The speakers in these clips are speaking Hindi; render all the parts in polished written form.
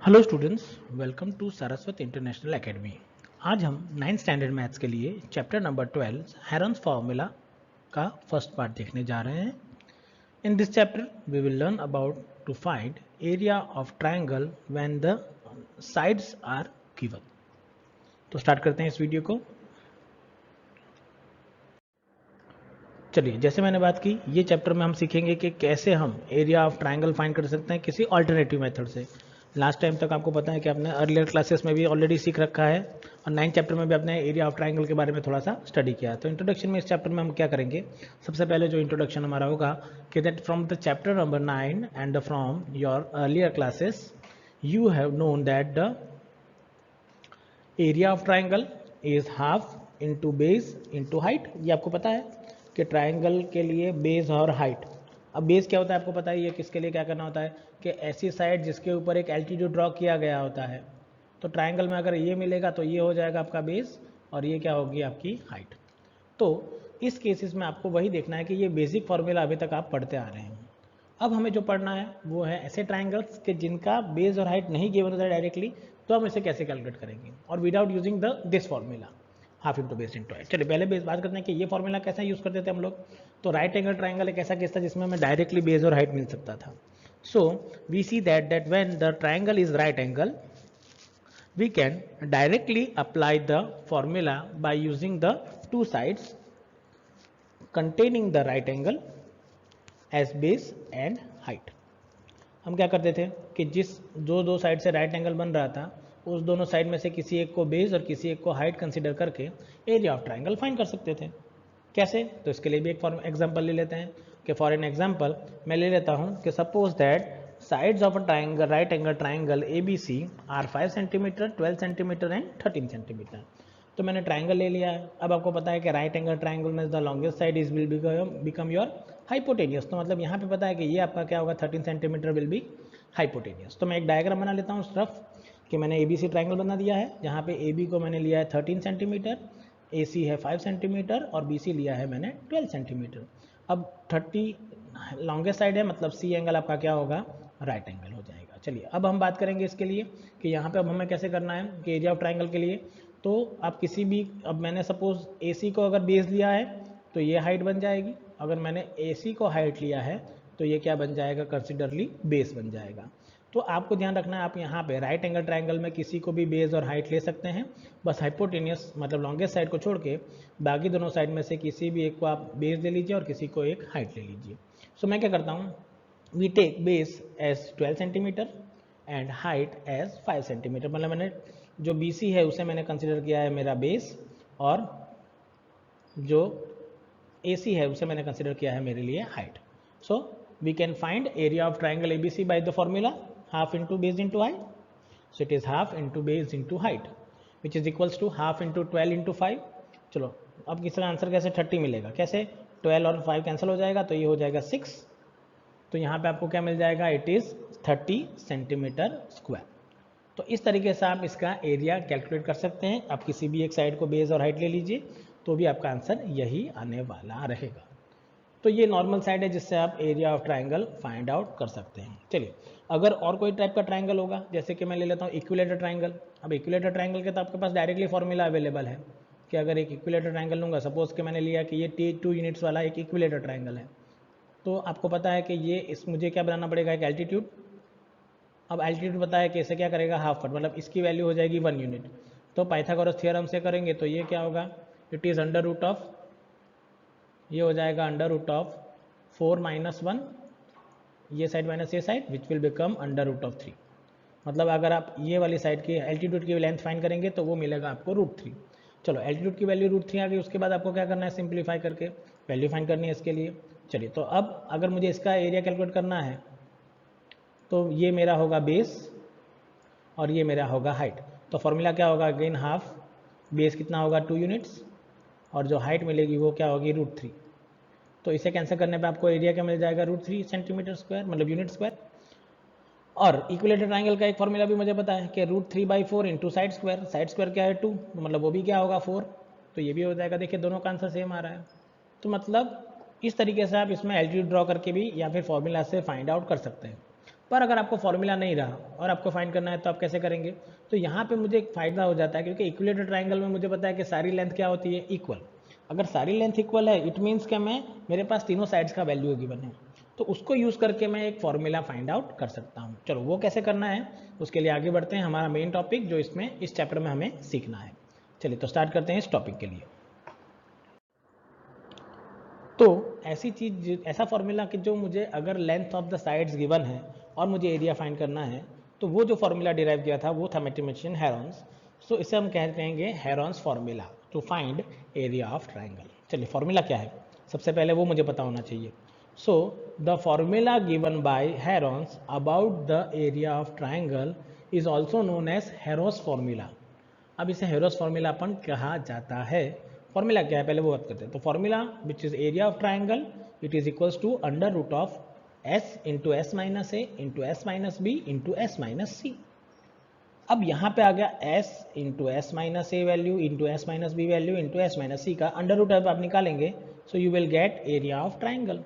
Hello students, welcome to Saraswati international academy. आज हम 9th स्टैंडर्ड मैथ्स के लिए चैप्टर नंबर 12 हेरन्स फार्मूला का फर्स्ट पार्ट देखने जा रहे हैं। In this chapter we will learn about to find area of triangle when the sides are given. तो स्टार्ट करते हैं इस वीडियो को। चलिए, जैसे मैंने बात की, ये चैप्टर में हम सीखेंगे कि कैसे हम एरिया ऑफ ट्रायंगल फाइंड कर सकते हैं किसी ऑल्टरनेटिव मेथड से। लास्ट टाइम तक आपको पता है कि आपने अर्लियर क्लासेस में भी ऑलरेडी सीख रखा है और 9th चैप्टर में भी आपने एरिया ऑफ ट्रायंगल के बारे में थोड़ा सा स्टडी किया। तो इंट्रोडक्शन में इस चैप्टर में हम क्या करेंगे, सबसे पहले जो इंट्रोडक्शन हमारा होगा कि that from the chapter number 9 and from your earlier classes you have known that the area of triangle is half into base into height. ये आपको पता है कि ट्राइंगल के लिए बेस और हाइट। अब बेस क्या होता है आपको पता ही है, किसके लिए क्या करना होता है कि ऐसी साइड जिसके ऊपर एक एल्टीट्यूड ड्रॉ किया गया होता है। तो ट्राइंगल में अगर ये मिलेगा तो ये हो जाएगा आपका बेस और ये क्या होगी आपकी हाइट। तो इस केसेस में आपको वही देखना है कि ये बेसिक फॉर्मूला अभी तक आप पढ़ते आ रहे हैं। अब हमें जो पढ़ना है वो है ऐसे ट्राइंगल्स के जिनका बेस और हाइट नहीं गिवन होता है डायरेक्टली, तो हम इसे कैसे कैलकुलेट करेंगे और without using the this formula half into base into height. चलिए पहले बेस बात करते हैं कि ये फॉर्मूला कैसा यूज़ करते थे हम लोग। तो राइट एंगल ट्राइंगल एक ऐसा केस था जिसमें हमें डायरेक्टली बेस और हाइट मिल सकता था। So we see that when the triangle is right angle we can directly apply the formula by using the two sides containing the right angle as base and height। हम क्या करते थे कि जो दो साइड से राइट एंगल बन रहा था उस दोनों साइड में से किसी एक को बेस और किसी एक को हाइट कंसीडर करके एरिया ऑफ ट्राइंगल फाइंड कर सकते थे। कैसे? तो इसके लिए भी एक एग्जांपल ले लेते हैं कि फॉर एन एग्जांपल मैं ले लेता हूं कि suppose that sides of a triangle right angle triangle A B C are 5 centimetre 12 centimetre and 13 centimetre. तो मैंने ट्राइंगल ले लिया है। अब आपको पता है कि राइट एंगल ट्राइंगल में the longest side is will become your hypotenuse. तो मतलब यहाँ पे पता है कि ये आपका क्या होगा 13 सेंटीमीटर विल बी हाइपोटेनियस। तो मैं एक डायग्राम बना लेता हूँ रफ कि मैंने ए बी सी ट्राइंगल बना दिया है जहाँ पे ए बी को मैंने लिया है 13 सेंटीमीटर, ए सी है 5 सेंटीमीटर और बी सी लिया है मैंने 12 सेंटीमीटर। अब 30 लॉन्गेस्ट साइड है मतलब सी एंगल आपका क्या होगा राइट एंगल हो जाएगा। चलिए अब हम बात करेंगे इसके लिए कि यहाँ पे अब हमें कैसे करना है कि एरिया ऑफ ट्राइंगल के लिए। तो आप किसी भी, अब मैंने सपोज ए सी को अगर बेस लिया है तो ये हाइट बन जाएगी, अगर मैंने ए सी को हाइट लिया है तो ये क्या बन जाएगा कंसिडरली बेस बन जाएगा। तो आपको ध्यान रखना है आप यहाँ पे राइट एंगल ट्राइंगल में किसी को भी बेस और हाइट ले सकते हैं, बस हाइपोटेनियस मतलब लॉन्गेस्ट साइड को छोड़ के बाकी दोनों साइड में से किसी भी एक को आप बेस ले लीजिए और किसी को एक हाइट ले लीजिए। सो मैं क्या करता हूँ, we take base as 12 centimetre and height as 5 centimetre. मतलब मैंने जो बी सी है उसे मैंने कंसिडर किया है मेरा बेस और जो ए सी है उसे मैंने कंसिडर किया है मेरे लिए height. So we can find area of triangle A B C by the formula half into base into height. So it is half into base into height which is equals to half into 12 into 5। चलो अब इसका आंसर कैसे 30 मिलेगा, कैसे 12 और 5 कैंसिल हो जाएगा तो ये हो जाएगा 6। तो यहाँ पे आपको क्या मिल जाएगा, इट इज़ 30 सेंटीमीटर स्क्वायर। तो इस तरीके से आप इसका एरिया कैलकुलेट कर सकते हैं। आप किसी भी एक साइड को बेस और हाइट ले लीजिए तो भी आपका आंसर यही आने वाला रहेगा। तो ये नॉर्मल साइड है जिससे आप area of triangle find out कर सकते हैं। चलिए अगर और कोई टाइप का ट्राइंगल होगा, जैसे कि मैं ले लेता हूँ इक्विलेटर ट्राइंगल। अब इक्विलेटर ट्राइंगल के तो आपके पास डायरेक्टली फॉर्मूला अवेलेबल है कि अगर एक इक्विलेटर ट्राइंगल लूँगा, सपोज कि मैंने लिया कि ये 2 यूनिट्स वाला एक इक्विलेटर ट्राइंगल है, तो आपको पता है कि ये इस मुझे क्या बनाना पड़ेगा, एक एल्टीट्यूड। अब एल्टीट्यूड पता है कि इसे क्या करेगा हाफ फट, मतलब इसकी वैल्यू हो जाएगी 1 यूनिट। तो पाइथागोरस थ्योरम से करेंगे तो ये क्या होगा, it is under root of, ये हो जाएगा अंडर रूट ऑफ 4 माइनस 1, ये साइड माइनस ये side which will become under root of 3। मतलब अगर आप ये वाली साइड की एल्टीट्यूड की लेंथ फाइंड करेंगे तो वो मिलेगा आपको √3। चलो एल्टीट्यूड की वैल्यू √3 आ गई, उसके बाद आपको क्या करना है, सिंप्लीफाई करके वैल्यू फाइंड करनी है इसके लिए। चलिए तो अब अगर मुझे इसका एरिया कैलकुलेट करना है तो ये मेरा होगा बेस और ये मेरा होगा हाइट। तो फॉर्मूला क्या होगा, अगेन हाफ, बेस कितना होगा 2 यूनिट्स और जो हाइट मिलेगी वो क्या होगी √3। तो इसे कैंसिल करने पे आपको एरिया क्या मिल जाएगा √3 सेंटीमीटर स्क्वायर मतलब यूनिट स्क्वायर। और इक्विलेटर ट्राइंगल का एक फॉर्मूला भी मुझे पता है कि √3/4 into side square. Side square क्या है 2, तो मतलब वो भी क्या होगा 4। तो ये भी हो जाएगा, देखिए दोनों का आंसर सेम आ रहा है। तो मतलब इस तरीके से आप इसमें एल्टीट्यूड ड्रॉ करके भी या फिर फॉर्मूला से फाइंड आउट कर सकते हैं। पर अगर आपको फॉर्मूला नहीं रहा और आपको फाइंड करना है तो आप कैसे करेंगे? तो यहाँ पे मुझे एक फ़ायदा हो जाता है, क्योंकि इक्विलेटरल ट्राइंगल में मुझे पता है कि सारी लेंथ क्या होती है? इक्वल। अगर सारी लेंथ इक्वल है इट मीन्स कि मेरे पास तीनों साइड्स का वैल्यू गिवन है, तो उसको यूज़ करके मैं एक फॉर्मूला फाइंड आउट कर सकता हूँ। चलो वो कैसे करना है उसके लिए आगे बढ़ते हैं, हमारा मेन टॉपिक जो इस चैप्टर में हमें सीखना है। चलिए तो स्टार्ट करते हैं इस टॉपिक के लिए। तो ऐसा फॉर्मूला कि जो मुझे अगर length of the sides given है और मुझे एरिया फाइंड करना है, तो वो जो फॉर्मूला डिराइव किया था वो था मैथमेटिशियन हेरॉन्स। सो इसे हम कहेंगे Heron's formula to find area of triangle. चलिए फॉर्मूला क्या है सबसे पहले वो मुझे पता होना चाहिए। So the formula given by Heron's about the area of triangle is also known as Hero's formula. अब इसे हेरोस फॉर्मूला अपन कहा जाता है। फॉर्मूला क्या है पहले वो बात करते हैं। तो formula which is area of triangle, it is equals to under root of S into S minus A into S minus B into S minus C. अब यहाँ पे आ गया S into S minus A value into S minus B value into S minus C का अंडर रूट आप निकालेंगे, so you will get area of triangle.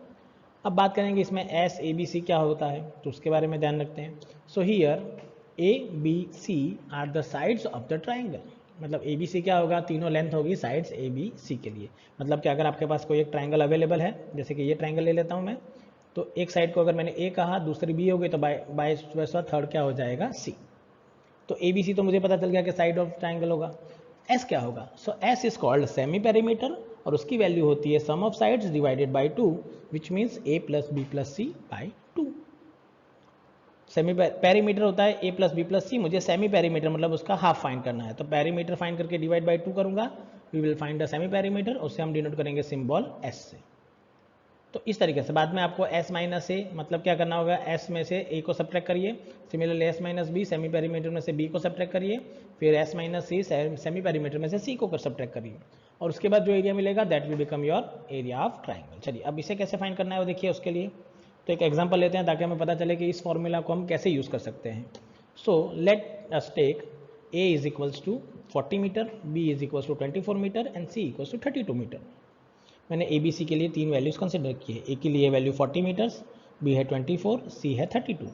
अब बात करेंगे इसमें एस ए बी सी क्या होता है, तो उसके बारे में ध्यान रखते हैं। So here A B C are the sides of the triangle. मतलब ए बी सी क्या होगा, तीनों लेंथ होगी साइड्स ए बी सी के लिए। मतलब कि अगर आपके पास कोई एक ट्राइंगल अवेलेबल है, जैसे कि ये ट्राइंगल ले लेता हूँ मैं, तो एक साइड को अगर मैंने ए कहा दूसरी बी होगी, तो बाय वैसा थर्ड क्या हो जाएगा, सी। तो ए बी सी तो मुझे पता चल गया कि साइड ऑफ ट्राइंगल होगा। एस क्या होगा, so S is called semi perimeter और उसकी वैल्यू होती है sum of sides divided by 2 which means A plus B plus C by 2। Semi perimeter होता है A plus B plus C, मुझे सेमी पेरीमीटर मतलब उसका हाफ फाइंड करना है, तो पेरीमीटर फाइंड करके डिवाइड बाय 2 करूंगा, we will find the semi perimeter, उससे हम डिनोट करेंगे सिंबल एस से। तो इस तरीके से बाद में आपको s माइनस ए मतलब क्या करना होगा, s में से a को सब्ट्रैक्ट करिए, similarly s minus B semi perimeter में से b को सब्ट्रैक्ट करिए, फिर s minus C semi perimeter में से c को सब्ट्रैक्ट करिए, और उसके बाद जो एरिया मिलेगा that will become your area of triangle. चलिए अब इसे कैसे फाइंड करना है वो देखिए। उसके लिए तो एक एग्जाम्पल लेते हैं ताकि हमें पता चले कि इस फॉर्मूला को हम कैसे यूज़ कर सकते हैं। So let us take a is equals to 40 metre, b is equals to 24 metre and c equals to 32 metre. मैंने ए बी सी के लिए 3 वैल्यूज़ कंसिडर की है। ए के लिए वैल्यू 40 मीटर्स, बी है 24, सी है 32।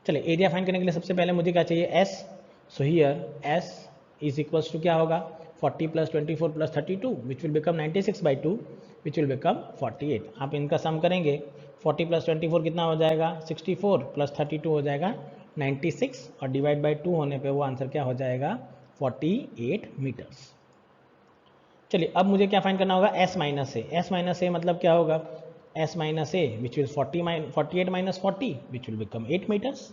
चलिए एरिया फाइंड करने के लिए सबसे पहले मुझे क्या चाहिए, S. So here S is equals to क्या होगा, 40 plus 24 plus 32 which will become 96 बाई 2 विच विल बिकम 48। आप इनका सम करेंगे, 40 प्लस 24 कितना हो जाएगा, 64 प्लस 32 हो जाएगा 96 और डिवाइड बाई 2 होने पे वो आंसर क्या हो जाएगा, 48 मीटर्स। चलिए अब मुझे क्या फाइंड करना होगा, s minus A. S minus A मतलब क्या होगा, s minus A which will 48 minus 40 which will become 8 metres.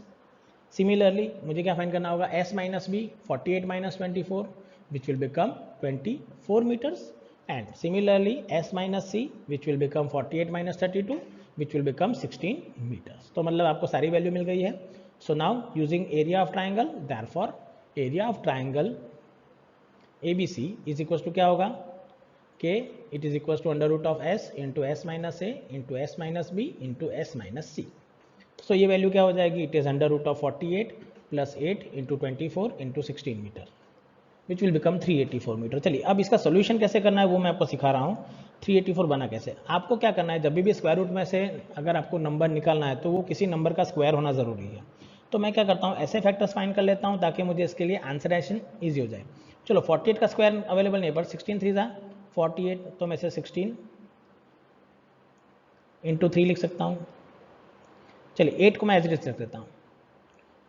Similarly मुझे क्या फाइंड करना होगा, s minus B 48 minus 24 which will become 24 metres, and similarly s minus C which will become 48 minus 32 which will become 16 metres. तो मतलब आपको सारी वैल्यू मिल गई है। So now using area of triangle, therefore area of triangle A B C is equal to क्या होगा, के it is equal to under root of S into S minus A into S minus B into S minus C. So ये वैल्यू क्या हो जाएगी, it is under root of 48 plus 8 into 24 into 16 metre which will become 384 metre. चलिए अब इसका सोल्यूशन कैसे करना है वो मैं आपको सिखा रहा हूँ। 384 बना कैसे, आपको क्या करना है, जब भी स्क्वायर रूट में से अगर आपको नंबर निकालना है तो वो किसी नंबर का स्क्वायर होना ज़रूरी है। तो मैं क्या करता हूँ, ऐसे फैक्टर्स फाइंड कर लेता हूँ ताकि मुझे इसके लिए आंसरेशन ईजी हो जाए। चलो 48 का स्क्वायर अवेलेबल नहीं है, बट 16 3 जा 48, तो मैं से 16 इंटू 3 लिख सकता हूँ। चलिए 8 को मैं एज इट इज रख देता हूँ,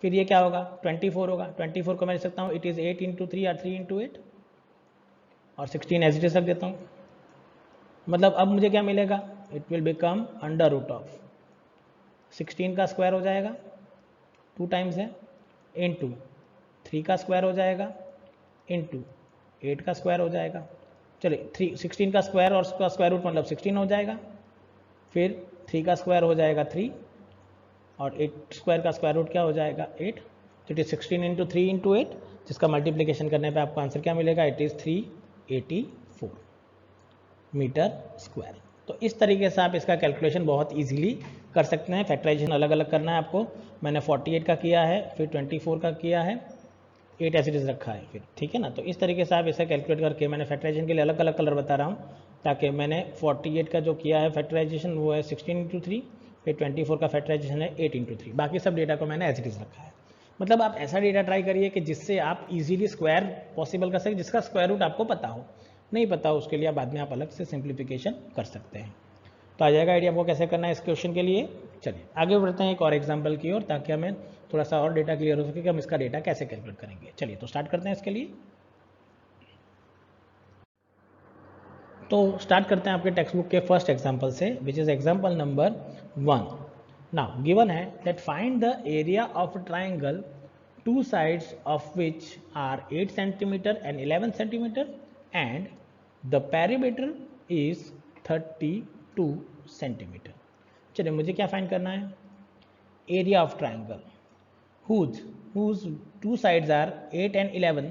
फिर ये क्या होगा, 24 होगा। 24 को मैं लिख सकता हूँ, इट इज़ 8 इंटू 3 या 3 इंटू 8, और 16 एज इट इज रख देता हूँ। मतलब अब मुझे क्या मिलेगा, it will become under root of 16 का स्क्वायर हो जाएगा, 2 टाइम्स है, इंटू 3 का स्क्वायर हो जाएगा, इंटू 8 का स्क्वायर हो जाएगा। चलिए 16 का स्क्वायर और उसका स्क्वायर रूट मतलब 16 हो जाएगा, फिर 3 का स्क्वायर हो जाएगा 3 और 8 स्क्वायर का स्क्वायर रूट क्या हो जाएगा 8। तो इट इज 16 इंटू 3 इंटू 8, जिसका मल्टीप्लीकेशन करने पे आपको आंसर क्या मिलेगा, इट इज़ 384 मीटर स्क्वायर। तो इस तरीके से आप इसका कैलकुलेशन बहुत इजीली कर सकते हैं। फैक्टराइजेशन अलग अलग करना है आपको, मैंने 48 का किया है, फिर 24 का किया है, 8 एज इट इज रखा है फिर, ठीक है ना। तो इस तरीके से आप इसे कैलकुलेट करके, मैंने फैक्टराइजेशन के लिए अलग अलग कलर बता रहा हूँ ताकि मैंने 48 का जो किया है फैक्टराइजेशन वो है 16 इंटू 3, फिर 24 का फैक्टराइजेशन है 8 × 3, बाकी सब डेटा को मैंने एज इट इज रखा है। मतलब आप ऐसा डेटा ट्राई करिए कि जिससे आप इजीली स्क्वायर पॉसिबल कर सकें, जिसका स्क्वायर रूट आपको पता हो, नहीं पता हो उसके लिए बाद में आप अलग से सिंप्लीफिकेशन कर सकते हैं। तो आ जाएगा आइडिया आपको कैसे करना है इस क्वेश्चन के लिए। चलिए आगे बढ़ते हैं एक और एग्जाम्पल की ओर, ताकि हमें थोड़ा सा और डेटा क्लियर हो सके कि हम इसका डेटा कैसे कैलकुलेट करेंगे। चलिए तो स्टार्ट करते हैं इसके लिए। तो स्टार्ट करते हैं आपके टेक्स्ट बुक के फर्स्ट एग्जाम्पल से, which is example number 1। Now given है that find the area of triangle two sides of which are 8 centimetre and 11 centimetre and the perimeter is 32 centimetre. चलिए मुझे क्या फाइंड करना है, area of triangle whose two sides are 8 and 11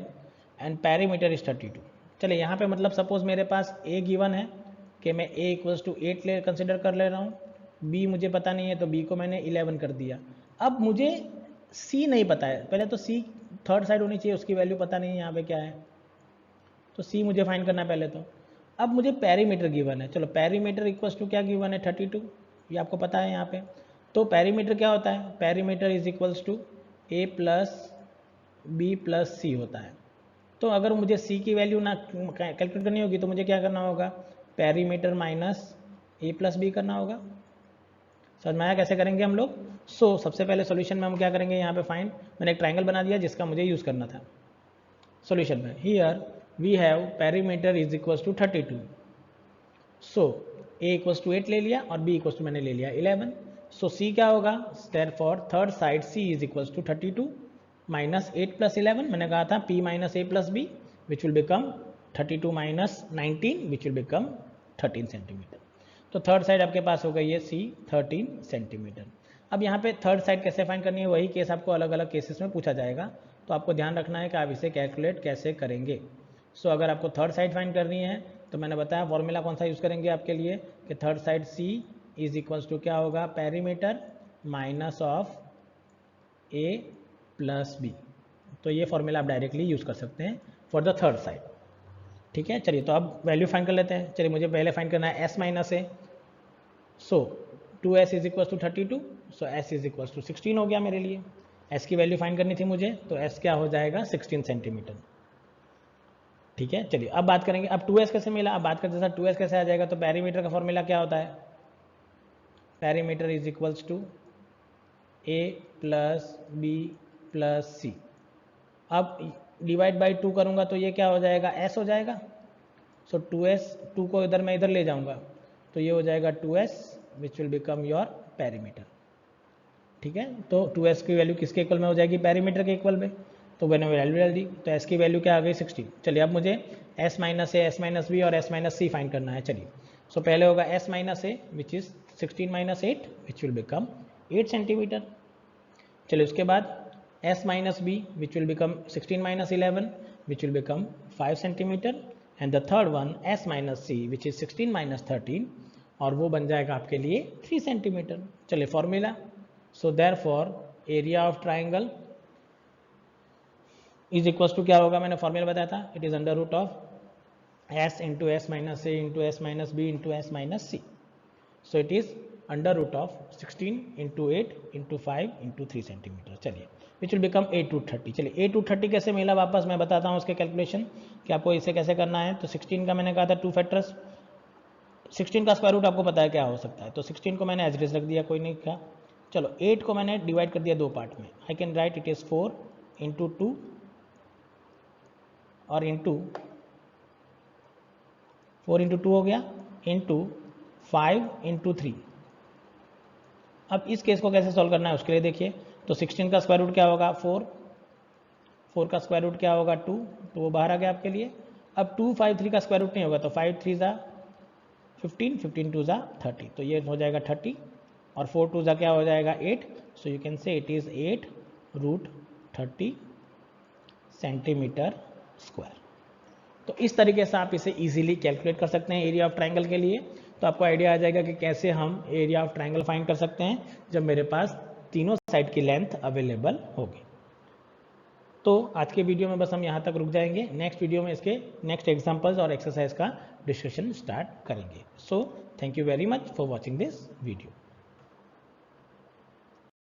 and perimeter is 32। चलिए यहाँ पे मतलब सपोज मेरे पास ए गिवन है कि मैं a इक्वल्स टू 8 ले कंसिडर कर ले रहा हूँ, b मुझे पता नहीं है तो b को मैंने 11 कर दिया। अब मुझे c नहीं पता है, पहले तो c थर्ड साइड होनी चाहिए, उसकी वैल्यू पता नहीं है यहाँ पे क्या है, तो c मुझे फाइंड करना है पहले तो। अब मुझे पेरीमीटर गिवन है, चलो पेरीमीटर इक्वल्स टू क्या गिवन है 32, ये आपको पता है यहाँ पे। तो पेरीमीटर क्या होता है, perimeter is equals to a plus B plus C होता है। तो अगर मुझे c की वैल्यू ना कैलकुलेट करनी होगी तो मुझे क्या करना होगा, perimeter minus a plus B करना होगा। समझ में आया कैसे करेंगे हम लोग। सबसे पहले सॉल्यूशन में हम क्या करेंगे, यहाँ पे फाइंड, मैंने एक ट्राइंगल बना दिया जिसका मुझे यूज़ करना था सॉल्यूशन में। Here we have perimeter is equals to 32, so a equals to 8 ले लिया और b इक्वल्स टू मैंने ले लिया 11। सो c क्या होगा, therefore third side c is equals to 32 minus 8 plus 11, मैंने कहा था p minus a plus b which will become 32 minus 19 which will become 13 centimetre. तो थर्ड साइड आपके पास हो गई है c 13 सेंटीमीटर। अब यहाँ पे थर्ड साइड कैसे फाइंड करनी है, वही केस आपको अलग अलग केसेस में पूछा जाएगा, तो आपको ध्यान रखना है कि आप इसे कैलकुलेट कैसे करेंगे। अगर आपको थर्ड साइड फाइंड करनी है तो मैंने बताया फॉर्मूला कौन सा यूज़ करेंगे आपके लिए कि third side c is equals to क्या होगा, perimeter minus of a plus B. तो ये फॉर्मूला आप डायरेक्टली यूज़ कर सकते हैं फॉर द थर्ड साइड। ठीक है, चलिए तो अब वैल्यू फाइंड कर लेते हैं। चलिए मुझे पहले फाइंड करना है s minus A, so 2s is equals to 32, so s is equals to 16 हो गया मेरे लिए। s की वैल्यू फाइंड करनी थी मुझे, तो s क्या हो जाएगा 16 सेंटीमीटर। ठीक है, चलिए अब बात करेंगे अब 2s कैसे मिला। अब बात करते हैं 2s कैसे आ जाएगा, तो पेरीमीटर का फॉर्मूला क्या होता है, perimeter is equals to a plus B plus C. अब डिवाइड बाई 2 करूंगा तो ये क्या हो जाएगा, s हो जाएगा। सो 2s, 2 को इधर मैं इधर ले जाऊंगा तो ये हो जाएगा 2s which will become your perimeter. ठीक है, तो 2s की वैल्यू किसके इक्वल में हो जाएगी, पेरीमीटर के इक्वल में, तो मैंने वैल्यू डाल दी, तो s की वैल्यू क्या आ गई 16। चलिए अब मुझे s minus A, s minus B और s माइनस सी फाइंड करना है। चलिए पहले होगा s minus A which is 16 minus 8 which will become 8 centimetre. चलिए उसके बाद s minus B which will become 16 minus 11 which will become 5 centimetre, and the third one s minus C which is 16 minus 13 और वो बन जाएगा आपके लिए 3 सेंटीमीटर। चलिए formula, so therefore area of triangle is equals to क्या होगा, मैंने फॉर्मूला बताया था, it is under root of s into S minus A into S minus B into S minus C. So it is under root of 16 into 8 into 5 into 3 centimetre. चलिए विच विल बिकम 8 टू 30। चलिए 8 टू 30 कैसे मिला, वापस मैं बताता हूँ उसके कैलकुलेशन कि आपको इसे कैसे करना है। तो 16 का मैंने कहा था 2 फैक्टर्स, 16 का स्क्वायर रूट आपको पता है क्या हो सकता है, तो 16 को मैंने एज इट इज रख दिया, कोई नहीं क्या। चलो 8 को मैंने डिवाइड कर दिया 2 पार्ट में, I can write it is 4 into 2 और इंटू 4 इंटू 2 हो गया, इंटू 5 इंटू 3। अब इस केस को कैसे सॉल्व करना है उसके लिए देखिए, तो 16 का स्क्वायर रूट क्या होगा 4, 4 का स्क्वायर रूट क्या होगा 2, तो वो बाहर आ गया आपके लिए। अब 2 5 3 का स्क्वायर रूट नहीं होगा, तो 5 3 ज़ा 15, 15 2 ज़ा 30, तो ये हो जाएगा 30 और 4 2 ज़ा क्या हो जाएगा 8। So you can say it is 8 root 30 centimetre square. तो इस तरीके से आप इसे इजीली कैलकुलेट कर सकते हैं एरिया ऑफ ट्राइंगल के लिए। तो आपको आइडिया आ जाएगा कि कैसे हम एरिया ऑफ ट्राइंगल फाइंड कर सकते हैं जब मेरे पास तीनों साइड की लेंथ अवेलेबल होगी। तो आज के वीडियो में बस हम यहाँ तक रुक जाएंगे, नेक्स्ट वीडियो में इसके नेक्स्ट एग्जांपल्स और एक्सरसाइज का डिस्कशन स्टार्ट करेंगे। So thank you very much for watching this video.